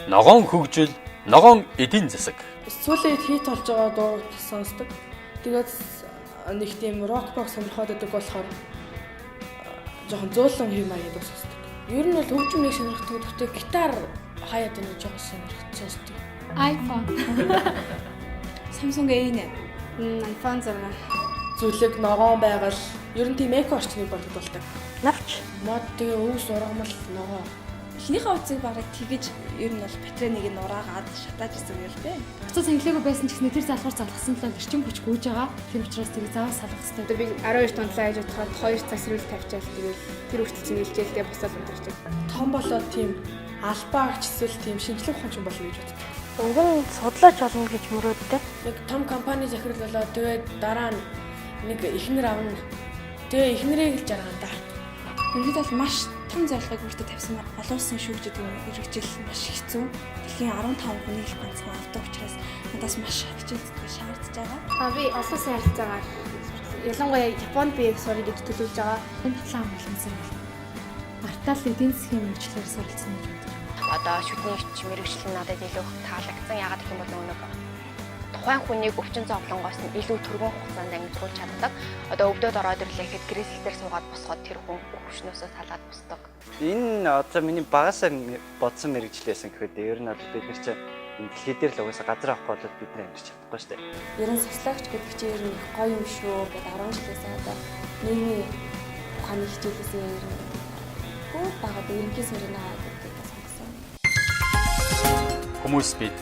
Ногоон хөгжил, ногоон эдийн засаг. Сүүлийн хит болж байгаа дуу сонсдог. Тэгээд нэг тийм рок сонирхоод байдаг болохоор жоохон зөөлөн хэм маяг дуу сонсдог. Ер нь бол хөгжим нэг сонирхдаг. Гэхдээ гитар хаяад нэг жоохон сонсдог. iPhone. Samsung A9. iPhone 6. Зүлэг ногоон байгаль ер нь тийм эко орчныг бодогдуулдаг. Навч. Мод тэгээ өвс ургамал ногоо. Эхнийхээ утсыг бараг тэгэж ер нь бол Петреныг нь ураагаад шатааж ирсэн юм л дээ. Буцаа цэнгэлээгүй байсан ч гэсэн тэр залхуур залгасан л эрчим хүч гүйж байгаа. Тийм учраас тэрийг заавал салгах хэрэгтэй. Би 12 тундлаа хийж бодоход 2 цаг сэрүүл тавьчаал тэгээд тэр хүртэл цэнгэлжээлтэй босоод өндөрлөж. Том болоод тийм албаагч эсвэл тийм шинжлэх ухаанч болно гэж боддог. Өнгөн судлаач болно гэж мөрөөддөг. Нэг том компани захирал болоод тэгээд дараа нь нэг эхнэр авна. Тэгээ эхнэрээ хэлж байгаа даа. Ерөнхийдөө бол маш том зорилгыг бүртээ тавьсан олон улсын шүүгчид хэрэгжил маш хэцүү. Дэлхийн 15 хүний л ганцхан авдаг учраас надаас маш хичээлцдэг шаардж байгаа. Би олон улсын харилцаагаар ялангуяа Японд би сурах гэж төлөвлөж байгаа. Энэ талаан боломжтой байна. Мартал эдийн засгийн мэргэжлээр суралцсан гэж боддог. Одоо шүтний өвч мэрэгжил нь надад илүү таалагдсан. Ягаад гэх юм бол нэг тухайн хүнийг өвчин зовлонгоос нь илүү түргэн хугацаанд ангижруулж чаддаг. Одоо өвдөд ороод ирлээхэд гэрээсэл дээр суугаад босоход тэр хүн өвчнөөсөө салаад босдог. Энэ одоо миний багасаа бодсон мэрэгжил байсан гэхэд ер нь одоо бид нар чинь дэлхий дээр л угаасаа газар авахгүй бол бид нар амьдарч чадахгүй шүү дээ. Ер нь социологч гэдэг чинь ер нь гоё юм шүү гэдэг 10 жилээс одоо нийгмийн ухааны хичээлээс ер нь хөө багад ерөнхий сөрнөө гэдэг сонсон. Хүмүүс бид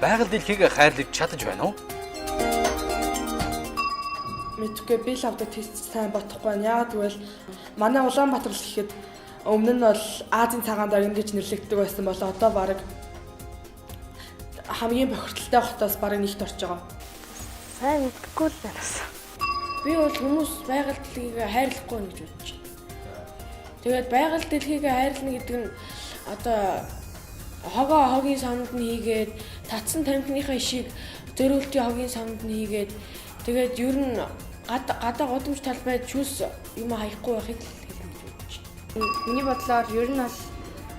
байгаль дэлхийг хайрлаж чадаж байна уу? Мэдгүй би л авдаг тест сайн бодохгүй байна. Яагаад гэвэл манай Улаанбаатар л гэхэд өмнө нь бол Азийн цагаан дагна гэж нэрлэгддэг байсан бол одоо баг хамгийн бохирдолтой хотоос баг нэгт орж байгаа. Сайн мэдгүй л байнас. Би бол хүмүүс байгаль дэлхийг хайрлахгүй гэж бодож байна. Тэгээд байгаль дэлхийг хайрлна гэдэг нь одоо хогийн савнд нь хийгээд татсан тамхиныхаа ишийг зөриөлтийн хогийн савнд нь хийгээд тэгээд ер нь гадаа годомж талбайд шүүс юм хаяхгүй байхыг хэлнэ гэж бодож байна. Миний бодлоор ер нь бол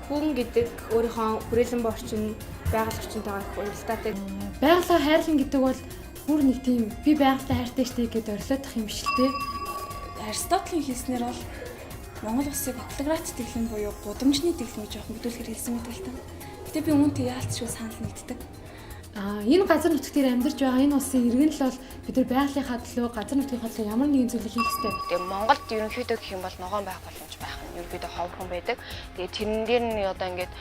хүн гэдэг өөрийнхөө хүрээлэн орчин, байгаль орчинтойгоо их уялдаатай. Байгалаа хайрлан гэдэг бол бүр нэг тийм би байгалаа хайртай штэ гэдээ орилоодох юм биш л те. Аристотелийн хэлснээр бол Монгол улсыг оклограт дэглэм буюу гудамжны дэглэм гэж өгдүүлэхээр хэлсэн мэт л та. Гэтэ би үүнтэй яалтчгүй санал нэгддэг. Энэ газар нутгт дээр амьдарч байгаа энэ улсын иргэн л бол бид нар байгалийнхаа төлөө газар нутгийн төлөө ямар нэгэн зүйлийг хийх ёстой. Тэгээ Монголд ерөнхийдөө гэх юм бол ногоон байх боломж байх нь ерөнхийдөө ховхон байдаг. Тэгээ тэрэн дээр нь одоо ингээд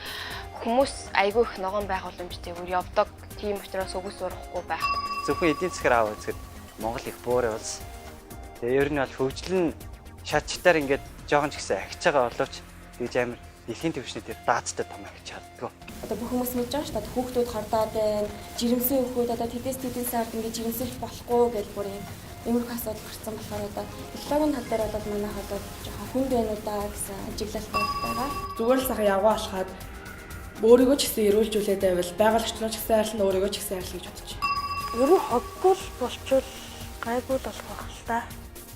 хүмүүс айгүй их ногоон байх боломжтой үр явдаг. Тийм учраас үгс урахгүй байх. Зөвхөн эдийн засгаар аваа үзэхэд Монгол их буурай улс. Тэгээ ер нь бол хөгжил нь шатчтаар ингээд жоохон ч гэсэн ахиж байгаа боловч тэгж амар дэлхийн түвшний дээр даацтай том ахиж чаддгүй. Одоо бүх хүмүүс мэдж байгаа шүү дээ. Хүүхдүүд хардаад байна. Жирэмсэн хүүхдүүд одоо тэдэс сард ингээд жирэмсэлж болохгүй гэж бүр юм иймэрхүү асуудал гарсан болохоор одоо экологийн тал дээр одоо манайх одоо жоохон хүнд байна уу даа гэсэн ажиглалтай байгаа. Зүгээр л сайхан яваа алхаад өөрийгөө ч гэсэн эрүүлжүүлээд байвал байгаль орчноо ч гэсэн хайрлна, өөрийгөө ч гэсэн хайрлах гэж бодож байна. Ер нь хоггүй л болчвол гайгүй л болох байх л та.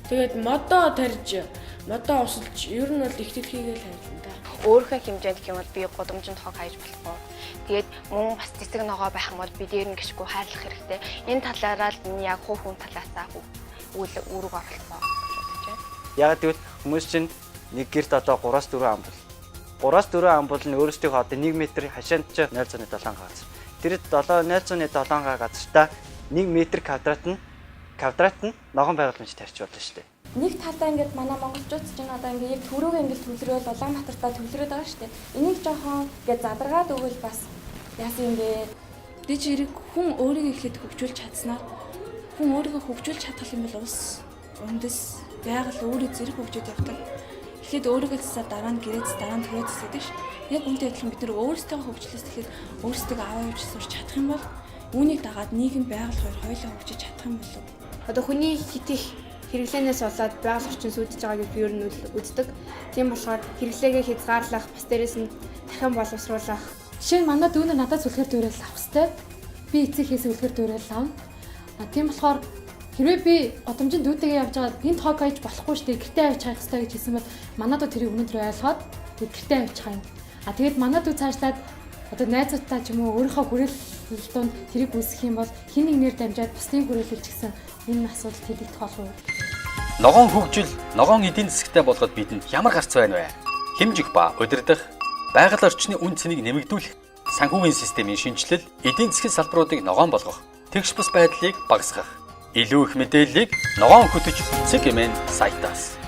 Тэгээд модоо тарьж, модоо усалж ер нь бол их дэлхийгээ л хайрлана да. Өөрийнхөө хэмжээнд гэх юм бол би гудамжинд хог хайж болохгүй. Тэгээд мөн бас цэцэг ногоо байх юм бол би дээр нь гიშгүй хайрлах хэрэгтэй. Энэ талаараа л миний яг хүн талаасаа үйл үүрэг оролцоо гэж бодож байна. Ягаад гэвэл хүмүүс чинь нэг гэрт одоо 3-4 ам бол. 3-4 ам бол нь өөрсдийнхөө одоо 1 м хашаанд ч 0.7 газар. Тэр 0.7 газартаа 1 м квадрат нь ногоон байгууламж тарьж болно шүү дээ. Нэг талдаа ингээд манай монголчууд ч одоо ингээд яг төрөөгөө ингээд төвлөрөөл Улаанбаатартаа төвлөрөөд байгаа шүү дээ. Энийг жоохон ингээд задаргаад өгвөл бас яасан юм бэ? Дэж хэрэг хүн өөрийгөө ихэд хөгжүүлж чадсанаар хүн өөрийгөө хөгжүүлж чадах юм бол улс үндэс байгаль өөрөө зэрэг хөгжөөд явдаг. Ихэд өөрийгөө засаад дараа нь гэрээс дараа нь төрөөд засаад ш. Яг үнтэй адилхан бид нар өөрсдөө хөгжлөөс тэгэхэд өөрсдөө аваа явж сурч чадах юм бол үүнийг дагаад нийгэм байгаль хоёулаа хөгжиж чадах юм болов. Одоо хүний хитих хэрэглэнээс болоод байгаль орчин сүдэж байгааг би ер нь үздэг. Тийм болохоор хэрэглээгээ хязгаарлах, бас дээрэс нь дахин боловсруулах. Жишээ нь манай дүүнер надад сүлгэр дүүрэл авах хэрэгтэй. Би эцэг хийсэн сүлгэр дүүрэл авна. Тийм болохоор хэрвээ би годомжинд дүүтэйгээ явж байгаад энд хог хайж болохгүй шүү дээ. Гэртээ авч хайх хэрэгтэй гэж хэлсэн бол манай дүү тэрийг өнөөдөр ойлгоод гэртээ авч хайна. Тэгээд манай дүү цаашлаад одоо найзуудтай ч юм уу өөрийнхөө хүрээлэл донд тэрийг үүсгэх юм бол хин нэгнээр дамжаад бусдын хүрээлэл ч гэсэн энэ асуудал хэлэгдэх болов уу? Ногоон хөгжил, ногоон эдийн засагтай болгоод бидэнд ямар гарц байна вэ? Хэмжих ба удирдах, байгаль орчны үн цэнийг нэмэгдүүлэх, санхүүгийн системийн шинжилэл, эдийн засгийн салбаруудыг ногоон болгох, тэгш бус байдлыг багасгах. Илүү их мэдээллийг ногоон хөтөч CGMN сайтаас